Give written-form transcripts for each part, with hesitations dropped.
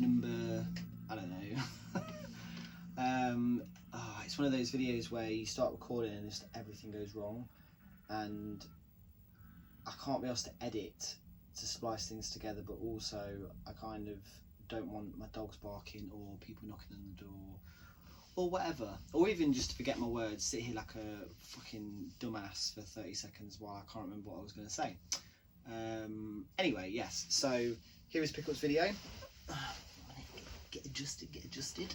number, I don't know. It's one of those videos where you start recording and just everything goes wrong, and I can't be asked to edit to splice things together, but also I kind of don't want my dogs barking or people knocking on the door or whatever, or even just to forget my words, sit here like a fucking dumbass for 30 seconds while I can't remember what I was going to say. Anyway, yes, so here is Pickles' video. Get adjusted.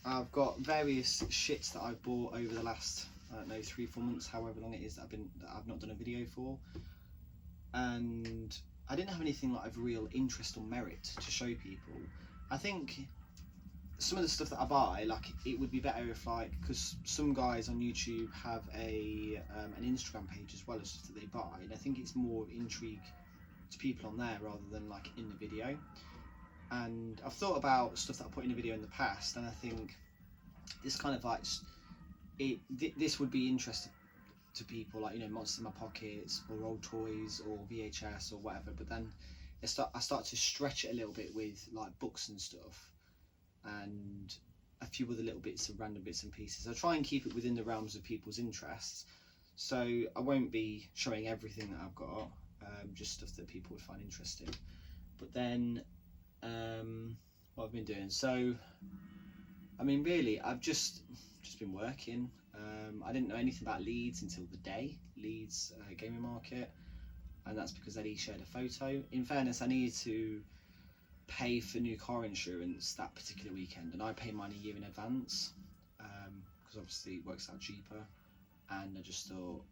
I've got various shits that I've bought over the last, I don't know, 3-4 months, however long it is that I've not done a video for, and I didn't have anything like of real interest or merit to show people. I think some of the stuff that I buy, like, it would be better if, like, because some guys on YouTube have an Instagram page as well as stuff that they buy, and I think it's more of intrigue to people on there rather than like in the video. And I've thought about stuff that I put in a video in the past, and I think this kind of like this would be interesting to people, like, you know, Monsters in My Pockets or old toys or VHS or whatever. But then I start to stretch it a little bit with like books and stuff, and a few other little bits of random bits and pieces. I try and keep it within the realms of people's interests, so I won't be showing everything that I've got, just stuff that people would find interesting. But then what I've been doing, so I mean, really, I've just been working. I didn't know anything about Leeds until the day, Leeds gaming market, and that's because Eddie shared a photo. In fairness, I needed to pay for new car insurance that particular weekend, and I pay mine a year in advance, because obviously it works out cheaper, and I just thought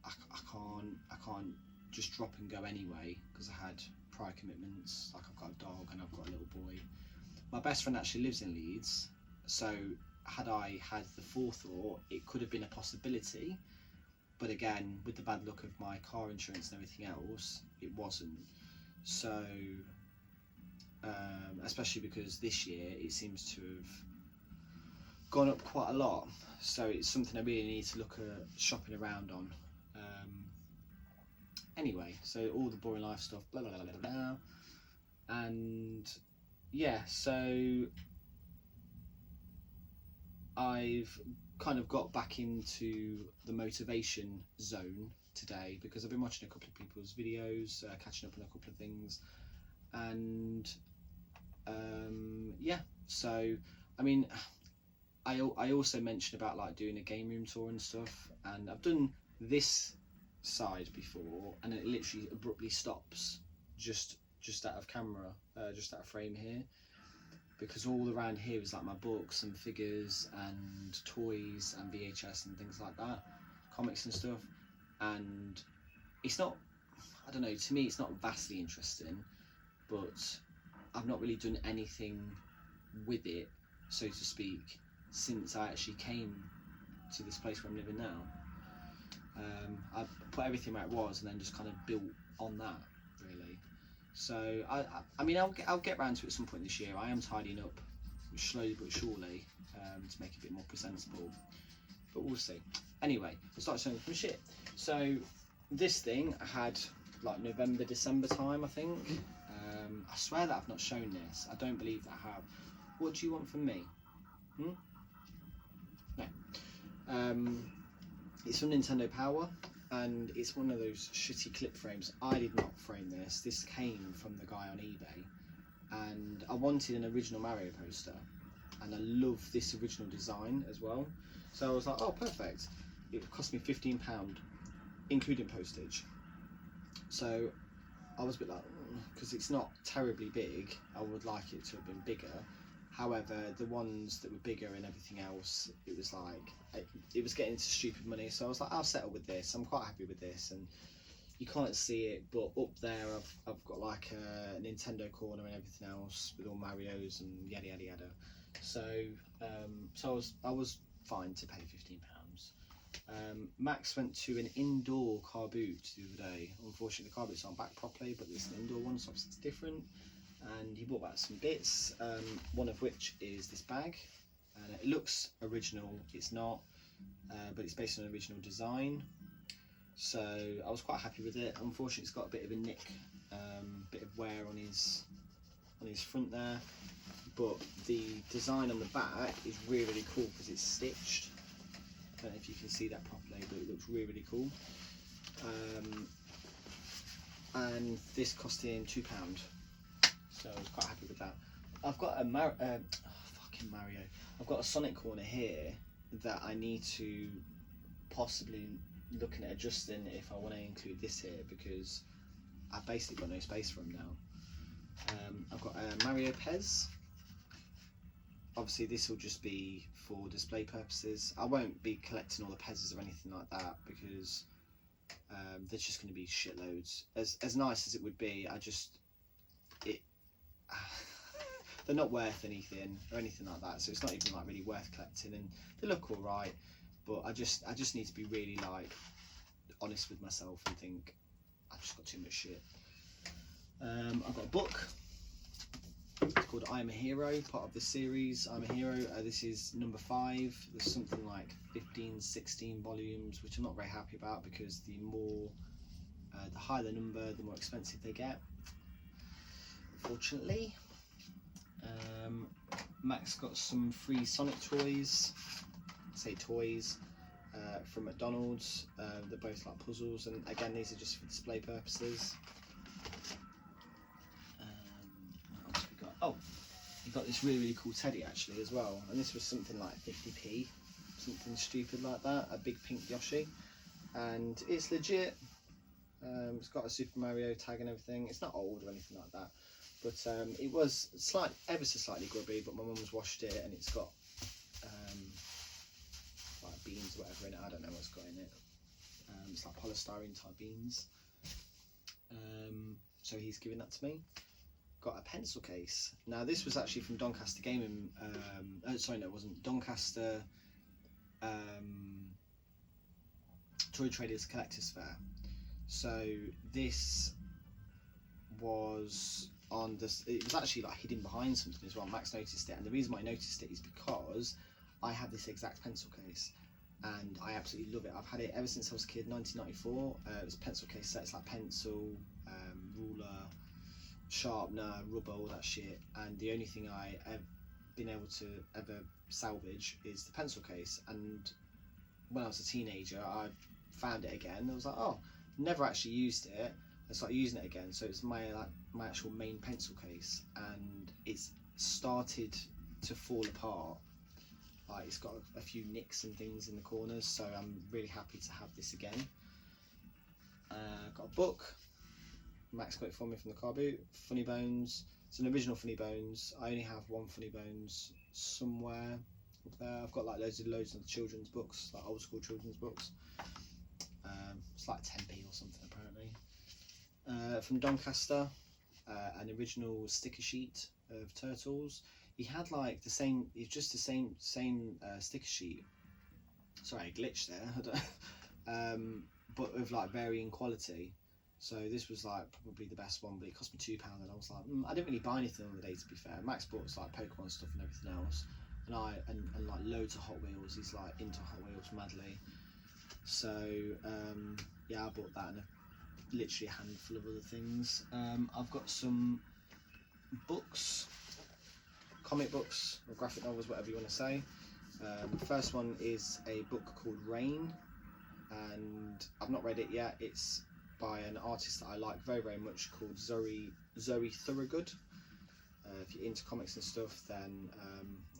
I can't just drop and go anyway, because I had prior commitments, like I've got a dog and I've got a little boy. My best friend actually lives in Leeds, so had I had the forethought, it could have been a possibility, but again, with the bad luck of my car insurance and everything else, it wasn't. So especially because this year it seems to have gone up quite a lot, so it's something I really need to look at shopping around on. Anyway, so all the boring life stuff, blah blah blah blah blah, and yeah, so I've kind of got back into the motivation zone today because I've been watching a couple of people's videos, catching up on a couple of things, and yeah, so I mean, I also mentioned about like doing a game room tour and stuff, and I've done this side before, and it literally abruptly stops just out of camera, just out of frame here, because all around here is like my books and figures and toys and VHS and things like that, comics and stuff, and it's not, I don't know, to me it's not vastly interesting, but I've not really done anything with it, so to speak, since I actually came to this place where I'm living now. I put everything where it was and then just kind of built on that, really. So I mean, I'll get around to it at some point this year. I am tidying up slowly but surely, to make it a bit more presentable, but we'll see. Anyway, I'll start showing some shit. So this thing I had like November, December time, I think. I swear that I've not shown this. I don't believe that I have. What do you want from me? No. It's from Nintendo Power, and it's one of those shitty clip frames. I did not frame this. This came from the guy on eBay, and I wanted an original Mario poster, and I love this original design as well. So I was like, oh, perfect. It cost me £15, including postage. So I was a bit like, because it's not terribly big, I would like it to have been bigger. However, the ones that were bigger and everything else, it was like, it was getting into stupid money. So I was like, I'll settle with this. I'm quite happy with this. And you can't see it, but up there I've got like a Nintendo corner and everything else with all Marios and yada yada yada. So so I was fine to pay £15. Max went to an indoor car boot the other day. Unfortunately, the car boots aren't back properly, but it's an indoor one, so obviously it's different. And he bought back some bits, one of which is this bag, and it looks original. It's not, but it's based on an original design, so I was quite happy with it. Unfortunately, it's got a bit of a nick, bit of wear on on his front there, but the design on the back is really, really cool because it's stitched. I don't know if you can see that properly, but it looks really, really cool. And this cost him £2, so I was quite happy with that. I've got a fucking Mario. I've got a Sonic corner here that I need to possibly looking at adjusting if I want to include this here, because I've basically got no space for him now. I've got a Mario Pez. Obviously this will just be for display purposes. I won't be collecting all the Pez's or anything like that, because there's just going to be shitloads. As nice as it would be, they're not worth anything or anything like that, so it's not even like really worth collecting, and they look all right, but I just need to be really like honest with myself and think I've just got too much shit. I've got a book. It's called I'm a Hero, part of the series I'm a Hero. This is number 5. There's something like 15, 16 volumes, which I'm not very happy about, because the higher the number, the more expensive they get, unfortunately. Max got some free Sonic toys, from McDonald's. They're both like puzzles, and again these are just for display purposes. What else we got? Oh, he got this really, really cool teddy actually as well, and this was something like 50p, something stupid like that, a big pink Yoshi, and it's legit. It's got a Super Mario tag and everything. It's not old or anything like that, but it was ever so slightly grubby, but my mum's washed it, and it's got like beans or whatever in it. I don't know what's got in it. It's like polystyrene type beans. So he's giving that to me. Got a pencil case. Now this was actually from Doncaster Gaming. Sorry, no, it wasn't. Doncaster Toy Traders Collectors Fair. So this was on this. It was actually like hidden behind something as well. Max noticed it, and the reason why I noticed it is because I have this exact pencil case, and I absolutely love it. I've had it ever since I was a kid, 1994. It was a pencil case set. It's like pencil, ruler, sharpener, rubber, all that shit. And the only thing I have been able to ever salvage is the pencil case. And when I was a teenager, I found it again. I was like, oh, never actually used it. I started using it again. So it's my actual main pencil case, and it's started to fall apart. Like, it's got a few nicks and things in the corners, so I'm really happy to have this again. Got a book. Max got it for me from the car boot. Funny Bones. It's an original Funny Bones. I only have one Funny Bones somewhere up there. I've got like loads of children's books, like old school children's books. It's like 10p or something apparently. From Doncaster, an original sticker sheet of Turtles. He had like the same. It's just the same sticker sheet. Sorry, I glitched there. But of like varying quality. So this was like probably the best one, but it cost me £2, and I was like, I didn't really buy anything on the day, to be fair. Max bought like Pokemon stuff and everything else, and like loads of Hot Wheels. He's like into Hot Wheels madly. So yeah, I bought that and literally a handful of other things. I've got some books, comic books or graphic novels, whatever you want to say. The first one is a book called Rain, and I've not read it yet. It's by an artist that I like very, very much, called Zoe Thorogood. If you're into comics and stuff, then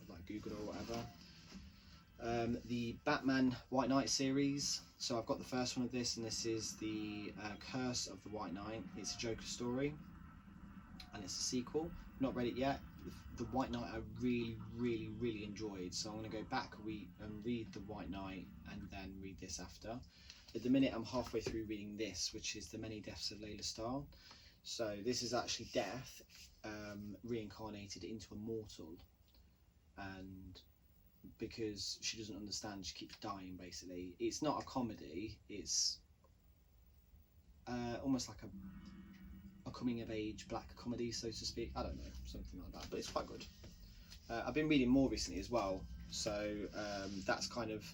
like Google or whatever. The Batman White Knight series. So I've got the first one of this, and this is the Curse of the White Knight. It's a Joker story, and it's a sequel. Not read it yet. The White Knight I really, really, really enjoyed, so I'm going to go back and read the White Knight and then read this after. At the minute I'm halfway through reading this, which is The Many Deaths of Layla Starr. So this is actually Death reincarnated into a mortal, and because she doesn't understand, she keeps dying basically. It's not a comedy, it's almost like a coming of age black comedy, so to speak. I don't know, something like that, but it's quite good. I've been reading more recently as well, so that's kind of,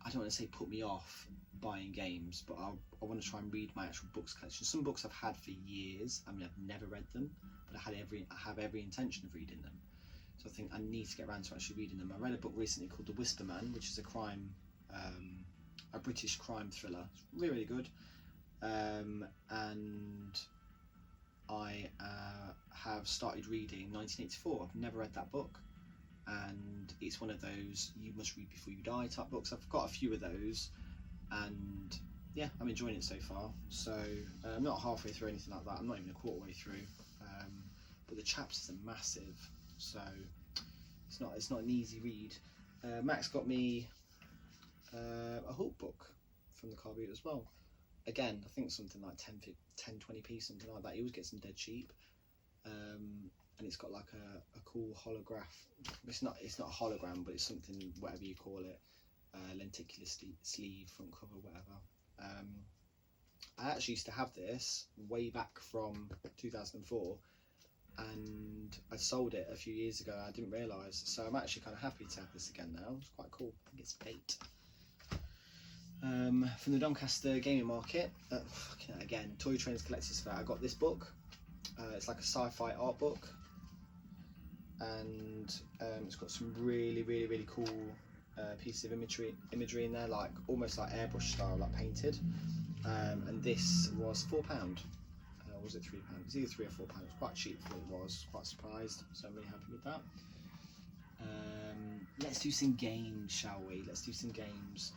I don't want to say put me off buying games, but I want to try and read my actual books collection. Some books I've had for years. I mean, I've never read them, but I have every intention of reading them. So I think I need to get around to actually reading them. I read a book recently called The Whisper Man, which is a British crime thriller. It's really, really good. And I have started reading 1984. I've never read that book, and it's one of those you must read before you die type books. I've got a few of those, and yeah, I'm enjoying it so far. So I'm not halfway through anything like that. I'm not even a quarter way through, but the chapters are massive, so it's not an easy read. Max got me a Hulk book from the car boot as well. Again, I think something like 10-20p, something like that. He always gets them dead cheap. And it's got like a cool holograph. It's not a hologram, but it's something, whatever you call it, lenticular sleeve, front cover, whatever. I actually used to have this way back from 2004, and I sold it a few years ago. I didn't realise, so I'm actually kind of happy to have this again now. It's quite cool. I think it's bait. From the Doncaster Gaming Market, again, Toy Trains Collectors Fair. I got this book. It's like a sci-fi art book, and it's got some really, really, really cool pieces of imagery in there, like almost like airbrush style, like painted. And this was £4. Was it £3? It was either £3 or £4. It was quite cheap for what it was. Quite surprised, so I'm really happy with that. Let's do some games, shall we? Let's do some games.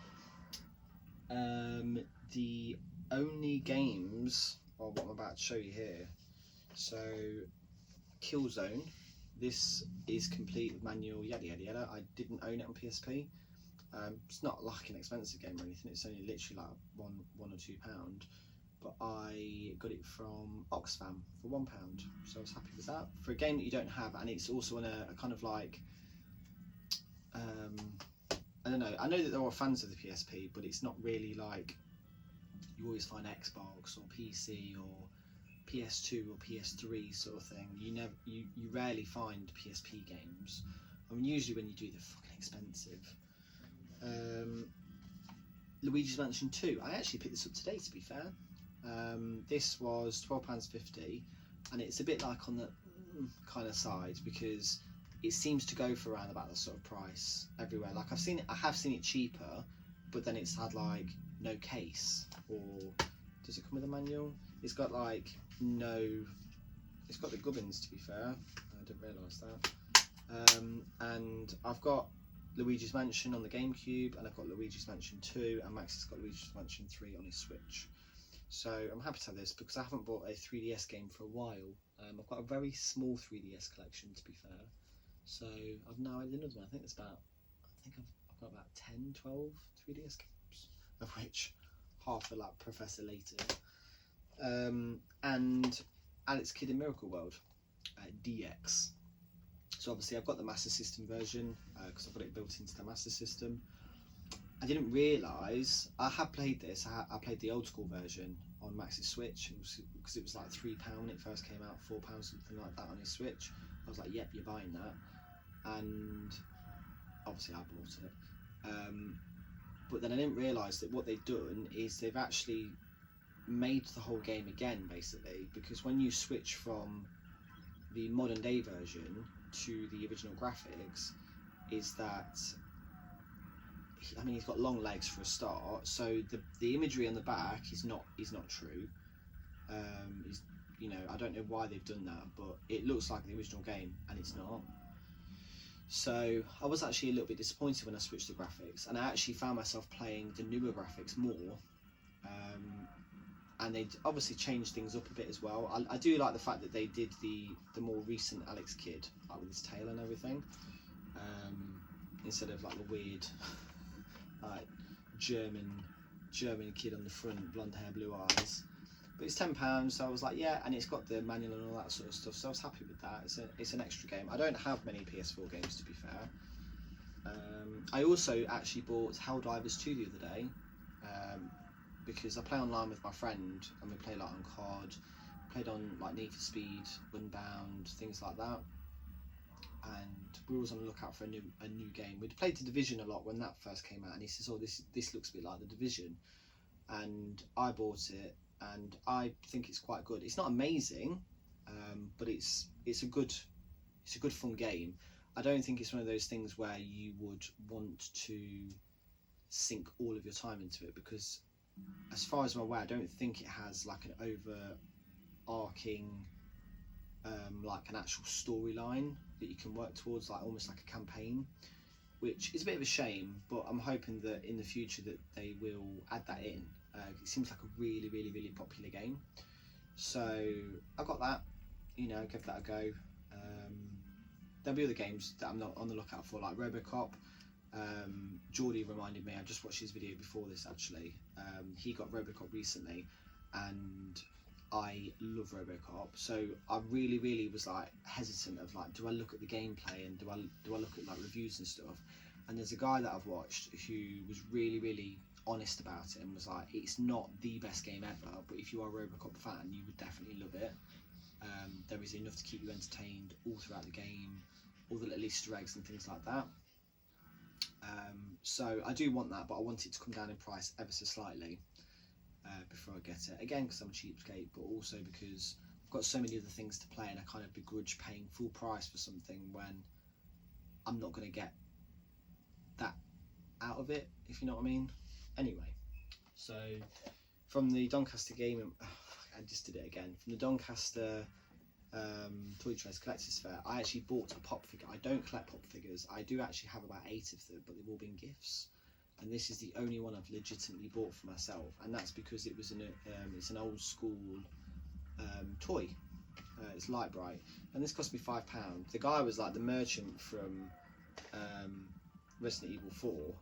The only games are what I'm about to show you here. So, Killzone. This is complete with manual, yada yada yada. I didn't own it on PSP. It's not like an expensive game or anything. It's only literally like one or £2. But I got it from Oxfam for £1, so I was happy with that. For a game that you don't have, and it's also in a kind of like, I don't know. I know that there are fans of the PSP, but it's not really like you always find Xbox or PC or PS2 or PS3 sort of thing. You rarely find PSP games. I mean, usually when you do, they're fucking expensive. Luigi's Mansion 2. I actually picked this up today, to be fair. This was £12.50, and it's a bit like on the kind of side, because it seems to go for around about the sort of price everywhere. Like I have seen it cheaper, but then it's had like no case, or does it come with a manual? It's got like it's got the gubbins, to be fair. I didn't realise that. And I've got Luigi's Mansion on the GameCube, and I've got Luigi's Mansion 2, and Max has got Luigi's Mansion 3 on his Switch. So I'm happy to have this because I haven't bought a 3DS game for a while. I've got a very small 3DS collection, to be fair. So I've now added another one. I think I've got about 10, 12 3DS games, of which half are like Professor Layton. And Alex Kidd in Miracle World, DX. So obviously I've got the Master System version because I've got it built into the Master System. I didn't realise, I had played this, I played the old school version on Max's Switch, because it was like £3 when it first came out, £4, something like that on his Switch. I was like, yep, you're buying that. And obviously I bought it. But then I didn't realise that what they've done is they've actually made the whole game again, basically, because when you switch from the modern day version to the original graphics, is that, I mean, he's got long legs for a start, so the imagery on the back is not true. I don't know why they've done that, but it looks like the original game, and it's not. So I was actually a little bit disappointed when I switched the graphics, and I actually found myself playing the newer graphics more. And they obviously changed things up a bit as well. I do like the fact that they did the more recent Alex Kidd, like with his tail and everything, instead of like the weird like German kid on the front, blonde hair, blue eyes. But it's £10, so I was like, yeah, and it's got the manual and all that sort of stuff, so I was happy with that. It's an extra game. I don't have many PS4 games, to be fair. I also actually bought Helldivers 2 the other day, because I play online with my friend, and we play like on COD, played on like Need for Speed, Unbound, things like that. and we were always on the lookout for a new game. We'd played The Division a lot when that first came out, and he says, "Oh, this looks a bit like The Division," and I bought it, and I think it's quite good. It's not amazing, but it's a good fun game. I don't think it's one of those things where you would want to sink all of your time into it, because as far as I'm aware, I don't think it has like an overarching like an actual storyline that you can work towards, like almost like a campaign, which is a bit of a shame, but I'm hoping that in the future that they will add that in. It seems like a really popular game, so I got that, you know, give that a go. There'll be other games that I'm not on the lookout for, like Robocop. Geordie reminded me, I just watched his video before this actually. He got Robocop recently, and I love Robocop, so I really was like hesitant of like, do I look at the gameplay and do I look at like reviews and stuff. And there's a guy that I've watched who was really honest about it and was like, it's not the best game ever, but if you are a Robocop fan, you would definitely love it. There is enough to keep you entertained all throughout the game, all the little Easter eggs and things like that. So I do want that, but I want it to come down in price ever so slightly before I get it. Again, because I'm a cheapskate, but also because I've got so many other things to play, and I kind of begrudge paying full price for something when I'm not going to get that out of it, if you know what I mean. Anyway, so from the Doncaster Gaming, I just did it again. From the Doncaster Toy Trace Collectors Fair, I actually bought a pop figure. I don't collect pop figures. I do actually have about 8 of them, but they've all been gifts. And this is the only one I've legitimately bought for myself, and that's because it was it's an old school toy. It's Light-Brite, and this cost me £5. The guy was like the merchant from Resident Evil 4,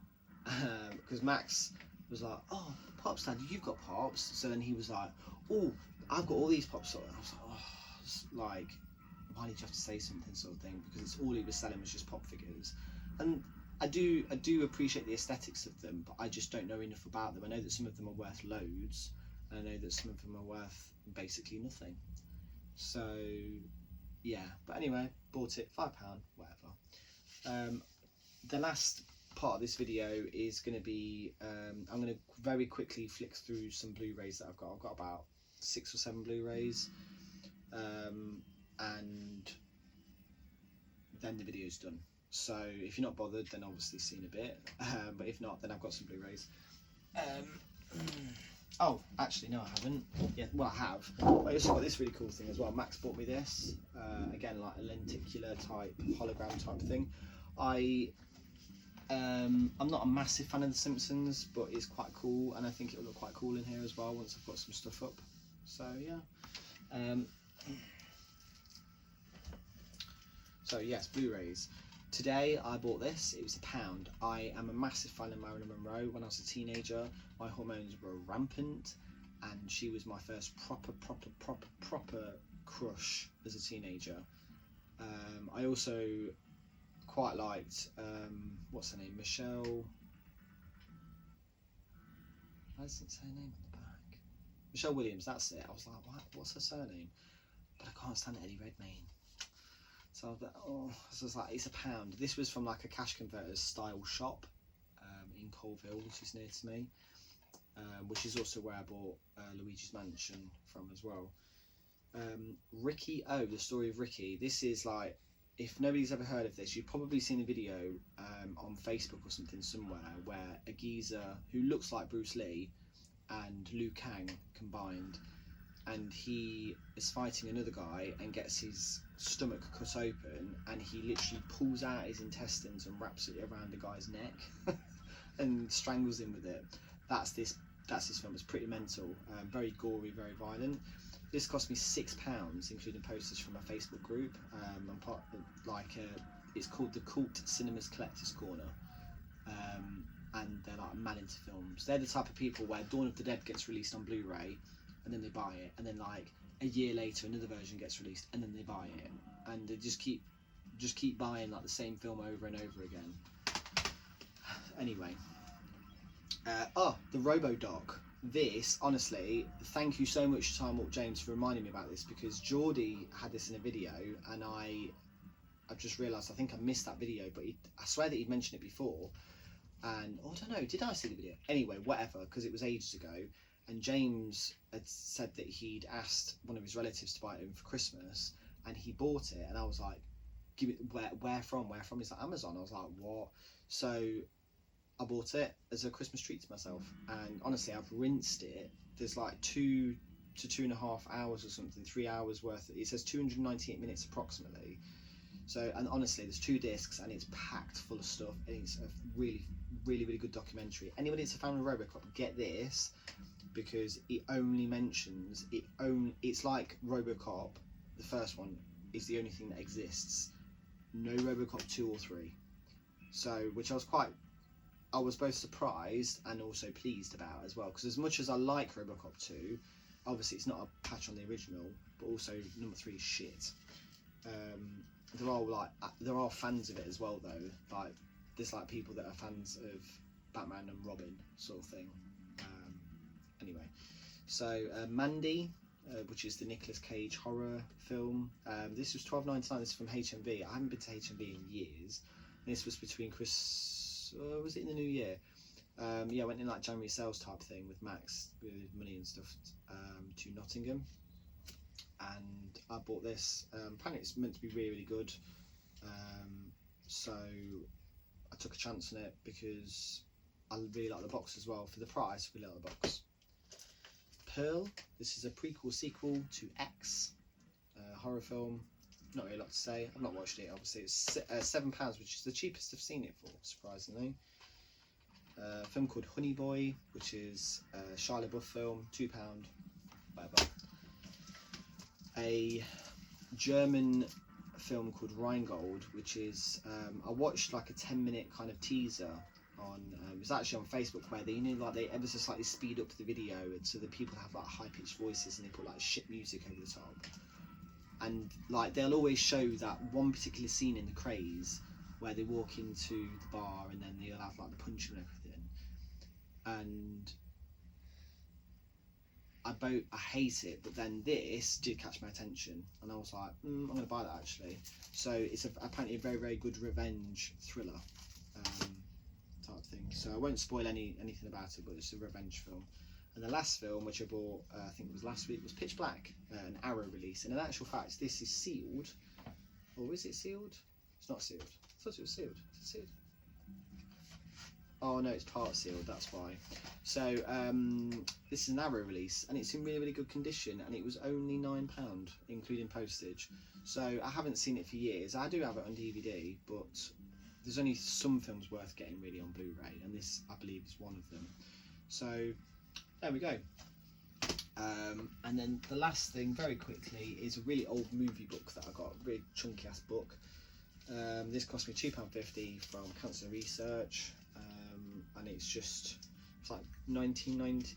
because Max was like, "Oh, Pops, Dad, you've got Pops." So then he was like, "Oh, I've got all these Pops." So I was like, "Oh, like, why did you have to say something?" sort of thing, because it's all he was selling was just pop figures. And I do appreciate the aesthetics of them, but I just don't know enough about them. I know that some of them are worth loads, and I know that some of them are worth basically nothing. So yeah, but anyway, bought it, £5, whatever. The last part of this video is going to be, I'm going to very quickly flick through some Blu-rays that I've got. I've got about 6 or 7 Blu-rays, and then the video's done. So if you're not bothered, then obviously seen a bit, but if not, then I've got some Blu-rays. Oh, actually no, I haven't. Yeah, well, I have. I also got this really cool thing as well. Max bought me this, again, like a lenticular type, hologram type thing. I'm not a massive fan of The Simpsons, but it's quite cool, and I think it'll look quite cool in here as well once I've got some stuff up. So yeah. So yes, Blu-rays. Today I bought this. It was £1. I am a massive fan of Marilyn Monroe. When I was a teenager, my hormones were rampant, and she was my first proper crush as a teenager. I also quite liked, what's her name? Michelle. I didn't say her name on the back. Michelle Williams. That's it. I was like, what? What's her surname? But I can't stand Eddie Redmayne. So I was like, oh, so it's like, it's £1. This was from like a cash converters style shop in Colville, which is near to me, which is also where I bought Luigi's Mansion from as well. Ricky O, the story of Ricky. This is like, if nobody's ever heard of this, you've probably seen a video on Facebook or something somewhere where a geezer who looks like Bruce Lee and Liu Kang combined, and he is fighting another guy and gets his stomach cut open, and he literally pulls out his intestines and wraps it around the guy's neck and strangles him with it. That's this film. It's pretty mental, very gory, very violent. This cost me £6, including postage from my Facebook group. I'm part of, like, it's called the Cult Cinemas Collectors Corner, and they're like mad into films. They're the type of people where Dawn of the Dead gets released on Blu-ray, and then they buy it, and then like a year later another version gets released, and then they buy it, and they just keep buying like the same film over and over again. Anyway, the RoboDoc. This, honestly, thank you so much, Time Warp James, for reminding me about this, because Geordie had this in a video, and I I just realised I think I missed that video, but I swear that he'd mentioned it before. And I don't know, did I see the video? Anyway, whatever, because it was ages ago. And James had said that he'd asked one of his relatives to buy it him for Christmas, and he bought it. And I was like, "Give it where from? Where from?" He's like, "Amazon." I was like, "What?" So I bought it as a Christmas treat to myself. And honestly, I've rinsed it. There's like 2 to 2.5 hours or something, 3 hours worth. It says 298 minutes approximately. So, and honestly, there's 2 discs, and it's packed full of stuff. And it's a really, really, really good documentary. Anybody that's a fan of RoboCop, get this, because it only mentions it's like RoboCop, the first one, is the only thing that exists. No RoboCop 2 or 3. So, which I was both surprised and also pleased about as well, because as much as I like RoboCop 2, obviously it's not a patch on the original, but also number 3 is shit. There are fans of it as well though, like there's like people that are fans of Batman and Robin sort of thing. Anyway, so Mandy, which is the Nicolas Cage horror film. This was $12.99. This is from HMV. I haven't been to HMV in years. This was between was it in the new year? Yeah, I went in like January sales type thing with Max with money and stuff to Nottingham, and I bought this. Apparently it's meant to be really, really good, so I took a chance on it because I really like the box as well. For the price, I really like the box. Pearl. This is a prequel sequel to X, horror film. Not really a lot to say. I've not watched it. Obviously, it's £7, which is the cheapest I've seen it for, surprisingly. A film called Honey Boy, which is a Shia LaBeouf film, £2, whatever. A German film called Rheingold, which is I watched like a 10-minute kind of teaser on it was actually on Facebook, where they they ever so slightly speed up the video, and so that people have like high-pitched voices and they put like shit music over the top, and like they'll always show that one particular scene in The Craze where they walk into the bar and then they'll have like the punch and everything, and I hate it, but then this did catch my attention and I was like, I'm going to buy that actually. So it's apparently a very, very good revenge thriller type thing. So I won't spoil anything about it, but it's a revenge film. And the last film, which I bought, I think it was last week, was Pitch Black, an Arrow release. And in actual fact, this is sealed. Or is it sealed? It's not sealed. I thought it was sealed. Is it sealed? Oh no, it's part sealed, that's why. So this is an Arrow release, and it's in really, really good condition, and it was only £9, including postage. So I haven't seen it for years. I do have it on DVD, but there's only some films worth getting really on Blu-ray, and this, I believe, is one of them. So there we go. And then the last thing, very quickly, is a really old movie book that I got, a really chunky ass book. This cost me £2.50 from Cancer Research, and it's like 1990.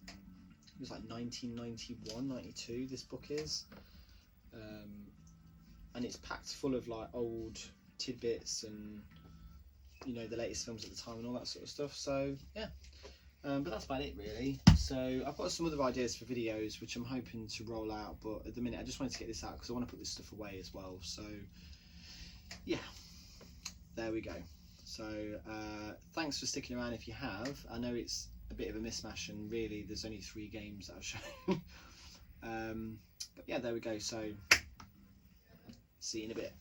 It was like 1991, 92. This book is, and it's packed full of like old tidbits and the latest films at the time and all that sort of stuff. So yeah. But that's about it really. So I've got some other ideas for videos which I'm hoping to roll out, but at the minute I just wanted to get this out because I want to put this stuff away as well. So yeah, there we go. So thanks for sticking around if you have. I know it's a bit of a mismatch and really there's only 3 games that I've shown. But yeah, there we go. So see you in a bit.